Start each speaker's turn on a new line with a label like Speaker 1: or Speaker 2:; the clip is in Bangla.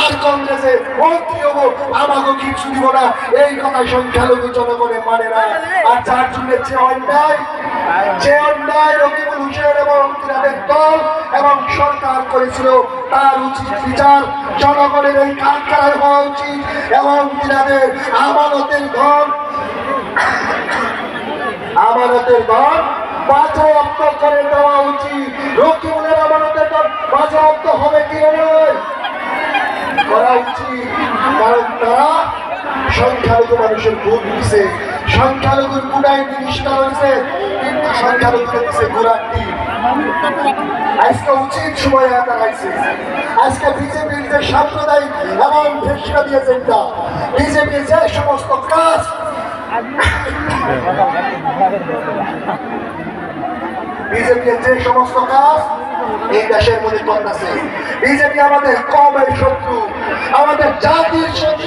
Speaker 1: আর কংগ্রেসে মন্ত্রী হবো, আমাকে কিছু দিব না, এই কথা সংখ্যালঘু জনগণে মানে না। আর যার জন্য যে অন্যায় রকিবুল হোসেন এবং তিনাদের দল এবং সরকার করেছিল, তার উচিত বিচার জনগণের এই কারখানায় হওয়া উচিত এবং তিনাদের আমানতের ধন বাজেয়াপ্ত করে দেওয়া উচিত। রকিবুলের আমানতের ধন বাজেয়াপ্ত হবে কি করা উচিত, কারণ তারা সংখ্যালঘু মানুষের ভোট দিছে, সংখ্যালঘুর গুণায় জিনিসটা রয়েছে, কিন্তু সংখ্যালঘুকে দিছে ঘোরাটি। আজকে উচিত সময় দাঁড়াইছে। আজকে বিজেপির যে সাম্প্রদায়িক এবং ঘোষণা দিয়েছেন, বিজেপির যে সমস্ত কাজ এই দেশের মধ্যে করতেছে, বিজেপি আমাদের কমের শত্রু, আমাদের জাতির শত্রু।